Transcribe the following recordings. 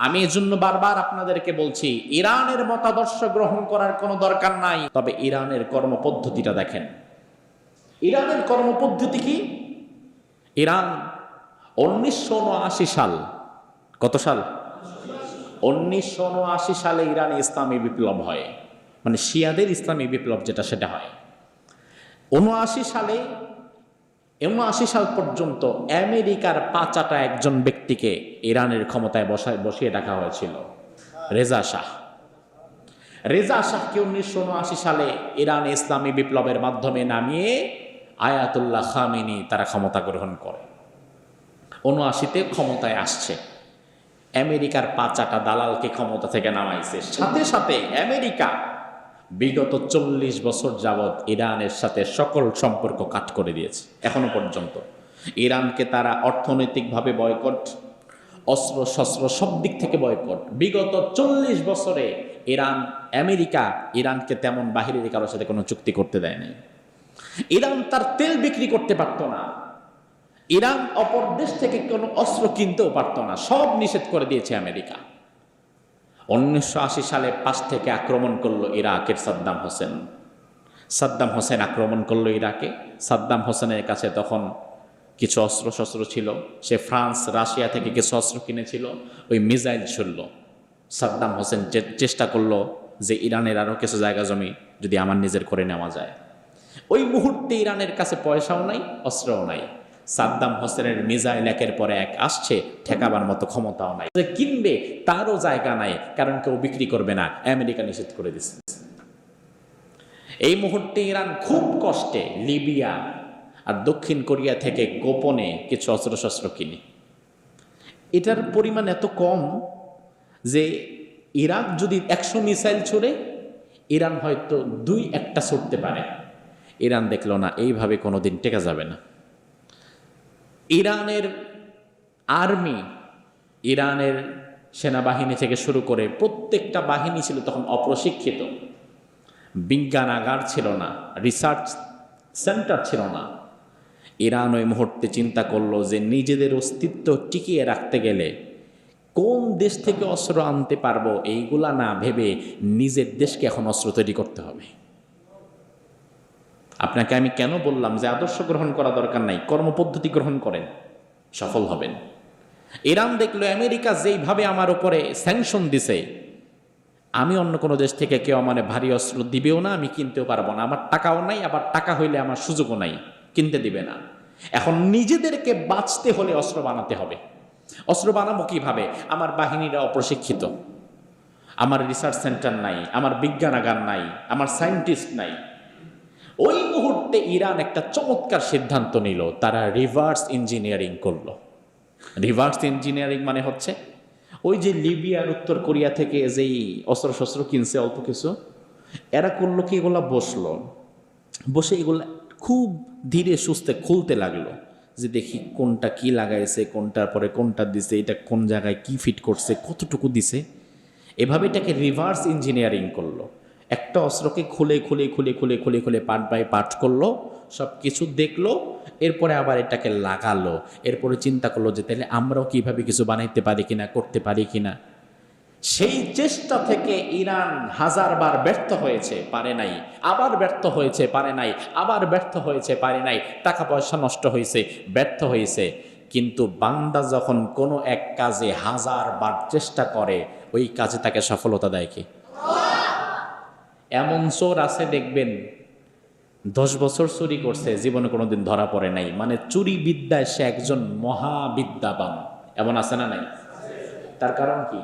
আমি এজন্য বারবার আপনাদেরকে বলছি, ইরানের মতাদর্শ গ্রহণ করার কোনো দরকার নাই, তবে ইরানের কর্মপদ্ধতিটা দেখেন। ইরানের কর্মপদ্ধতি কি? ইরান 1979 সাল, কত সাল? 1979 সালে ইরানে ইসলামী বিপ্লব হয়, মানে শিয়াদের ইসলামী বিপ্লব যেটা, সেটা হয় 79 সাল পর্যন্ত। আমেরিকার পাঁচাটা একজন ব্যক্তিকে ইরানের ক্ষমতায় বসিয়ে রাখা হয়েছিল, রেজা শাহ। রেজা শাহকে 1979 সালে ইরান ইসলামী বিপ্লবের মাধ্যমে নামিয়ে আয়াতুল্লাহ খামেনি তারা ক্ষমতা গ্রহণ করে। 79-তে ক্ষমতায় আসছে, আমেরিকার পাঁচাটা দালালকে ক্ষমতা থেকে নামাইছে। সাথে সাথে আমেরিকা বিগত 40 বছর যাবৎ ইরানের সাথে সকল সম্পর্ক কাট করে দিয়েছে। এখনো পর্যন্ত ইরানকে তারা অর্থনৈতিকভাবে বয়কট, অস্ত্র শস্ত্র সব দিক থেকে বয়কট। বিগত 40 বছরে আমেরিকা ইরানকে তেমন বাহিরের কারোর সাথে কোনো চুক্তি করতে দেয় নাই। ইরান তার তেল বিক্রি করতে পারত না, ইরান অপর দেশ থেকে কোনো অস্ত্র কিনতেও পারত না, সব নিষেধ করে দিয়েছে আমেরিকা। 1980 সালে পাশ থেকে আক্রমণ করলো ইরাকের সাদ্দাম হোসেন আক্রমণ করলো ইরাকে। সাদ্দাম হোসেনের কাছে তখন কিছু অস্ত্র শস্ত্র ছিল, সে ফ্রান্স রাশিয়া থেকে কিছু অস্ত্র কিনেছিল, ওই মিসাইল ছুড়ল। সাদ্দাম হোসেন চেষ্টা করলো যে ইরানের আরও কিছু জায়গা জমি যদি আমার নিজের করে নেওয়া যায়। ওই মুহূর্তে ইরানের কাছে পয়সাও নাই, অস্ত্রও নাই। সাদ্দাম হোসেনের মিসাইল একের পরে এক আসছে, ঠেকাবার মতো ক্ষমতাও নাই, যে কিনবে তারও জায়গা নাই, কারণ কেউ বিক্রি করবে না, আমেরিকা নিষেধ করে দিচ্ছে। এই মুহূর্তে ইরান খুব কষ্টে লিবিয়া আর দক্ষিণ কোরিয়া থেকে গোপনে কিছু অস্ত্রশস্ত্র কিনে। এটার পরিমাণ এত কম যে ইরাক যদি 100 মিসাইল ছুড়ে, ইরান হয়তো 2-1টা ছুটতে পারে। ইরান দেখলো না, এইভাবে কোনোদিন টেকা যাবে না। ইরানের আর্মি, ইরানের সেনাবাহিনী থেকে শুরু করে প্রত্যেকটা বাহিনী ছিল তখন অপ্রশিক্ষিত, বিজ্ঞানাগার ছিল না, রিসার্চ সেন্টার ছিল না। ইরান ওই মুহূর্তে চিন্তা করলো যে নিজেদের অস্তিত্ব টিকিয়ে রাখতে গেলে কোন দেশ থেকে অস্ত্র আনতে পারবো এইগুলা না ভেবে নিজের দেশকে এখন অস্ত্র তৈরি করতে হবে। আপনাকে আমি কেন বললাম যে আদর্শ গ্রহণ করা দরকার নাই, কর্মপদ্ধতি গ্রহণ করেন, সফল হবেন। ইরান দেখলো আমেরিকা যেইভাবে আমার উপরে স্যাংশন দিছে, আমি অন্য কোনো দেশ থেকে কেউ আমার ভারী অস্ত্র দিবেও না, আমি কিনতেও পারবো না, আমার টাকাও নাই, আবার টাকা হইলে আমার সুযোগও নাই, কিনতে দিবে না। এখন নিজেদেরকে বাঁচতে হলে অস্ত্র বানাতে হবে। অস্ত্র বানাবো কিভাবে? আমার বাহিনীরা অপ্রশিক্ষিত, আমার রিসার্চ সেন্টার নাই, আমার বিজ্ঞানাগার নাই, আমার সায়েন্টিস্ট নাই। ওই মুহূর্তে ইরান একটা চমৎকার সিদ্ধান্ত নিল, তারা রিভার্স ইঞ্জিনিয়ারিং করলো। রিভার্স ইঞ্জিনিয়ারিং মানে হচ্ছে ওই যে লিবিয়ার উত্তর কোরিয়া থেকে যেই অস্ত্রশস্ত্র কিনছে অল্প কিছু, এরা করলো কি, এগুলা বসে এগুলা খুব ধীরে সুস্থে খুলতে লাগলো, যে দেখি কোনটা কি লাগাইছে, কোনটার পরে কোনটা দিছে, এটা কোন জায়গায় কি ফিট করছে, কতটুকু দিছে। এভাবে এটাকে রিভার্স ইঞ্জিনিয়ারিং করলো। একটা অস্ত্রকে খুলে খুলে খুলে খুলে খুলে খুলে পার্ট বাই পার্ট করলো, সব কিছু দেখলো, এরপরে আবার এটাকে লাগালো। এরপরে চিন্তা করলো যে তাহলে আমরাও কিভাবে কিছু বানাইতে পারি কিনা, করতে পারি কিনা। সেই চেষ্টা থেকে ইরান 1000 বার ব্যর্থ হয়েছে, পারে নাই, আবার ব্যর্থ হয়েছে, পারে নাই, আবার ব্যর্থ হয়েছে, পারে নাই, টাকা পয়সা নষ্ট হয়েছে, ব্যর্থ হয়েছে। কিন্তু বান্দা যখন কোনো এক কাজে 1000 বার চেষ্টা করে, ওই কাজে তাকে সফলতা দেয় কি? এমন চোর আছে দেখবেন 10 বছর চুরি করছে, জীবনে কোনোদিন ধরা পড়ে নাই, মানে চুরি বিদ্যায় সে একজন মহাবিদ্যাবান। এমন আছে না নাই? তার কারণ কি?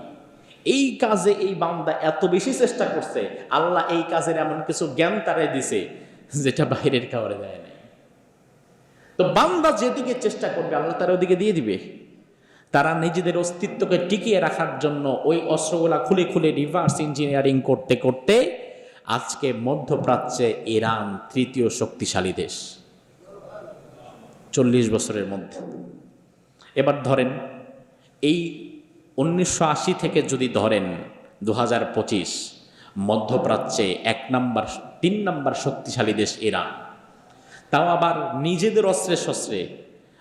এই কাজে এই বান্দা এত বেশি চেষ্টা করছে, আল্লাহ এই কাজের এমন কিছু জ্ঞান তারে দিছে যেটা বাইরের কাউরে দেয় নাই। তো বান্দা যেদিকে চেষ্টা করবে আল্লাহ তার ওদিকে দিয়ে দিবে। তারা নিজেদের অস্তিত্বকে টিকিয়ে রাখার জন্য ওই অস্ত্রগুলা খুলে খুলে রিভার্স ইঞ্জিনিয়ারিং করতে করতে আজকে মধ্যপ্রাচ্যে ইরান 3য় শক্তিশালী দেশ 40 বছরের মধ্যে। এবার ধরেন এই 1980 থেকে যদি ধরেন 2025, মধ্যপ্রাচ্যে 3 নম্বর শক্তিশালী দেশ ইরান। তাও আবার নিজেদের অস্ত্রে শস্ত্রে,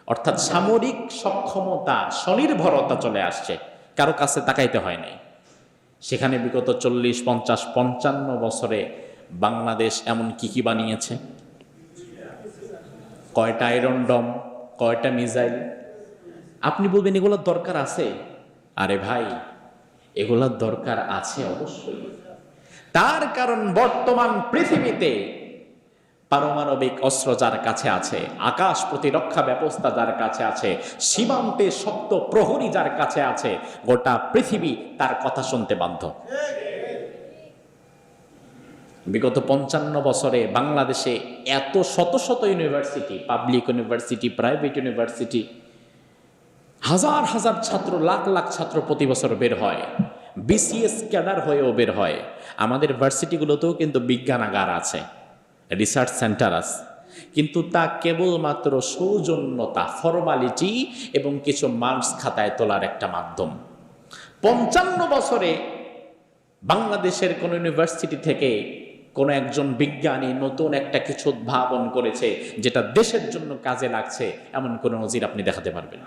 অর্থাৎ সামরিক সক্ষমতা, স্বনির্ভরতা চলে আসছে। কারো কাছে তাকাইতে হয় নাই। সেখানে বিগত 40, 50, 55 বছরে বাংলাদেশ এমন কি বানিয়েছে? কয়টা আয়রন ডম, কয়টা মিসাইল। আপনি বলবেন এগুলোর দরকার আছে? আরে ভাই, এগুলোর দরকার আছে অবশ্যই। তার কারণ বর্তমান পৃথিবীতে পারমাণবিক অস্ত্র যার কাছে আছে, আকাশ প্রতিরক্ষা ব্যবস্থা যার কাছে আছে, সীমান্তে শক্ত প্রহরী যার কাছে আছে, গোটা পৃথিবী তার কথা শুনতে বাধ্য। বিগত 55 বছরে বাংলাদেশে এত শত শত university, public university, private university, হাজার হাজার ছাত্র, লাখ লাখ ছাত্র প্রতি বছর বের হয়, বিসিএস ক্যাডার হয়েও বের হয়। আমাদের ভার্সিটিগুলোতেও কিন্তু বিজ্ঞানাগার আছে, রিসার্চ সেন্টার আছে, কিন্তু তা কেবলমাত্র সৌজন্যতা, ফর্মালিটি এবং কিছু মার্কস খাতায় তোলার একটা মাধ্যম। 55 বছরে বাংলাদেশের কোন ইউনিভার্সিটি থেকে কোন একজন বিজ্ঞানী নতুন একটা কিছু উদ্ভাবন করেছে যেটা দেশের জন্য কাজে লাগছে, এমন কোন নজির আপনি দেখাতে পারবেন?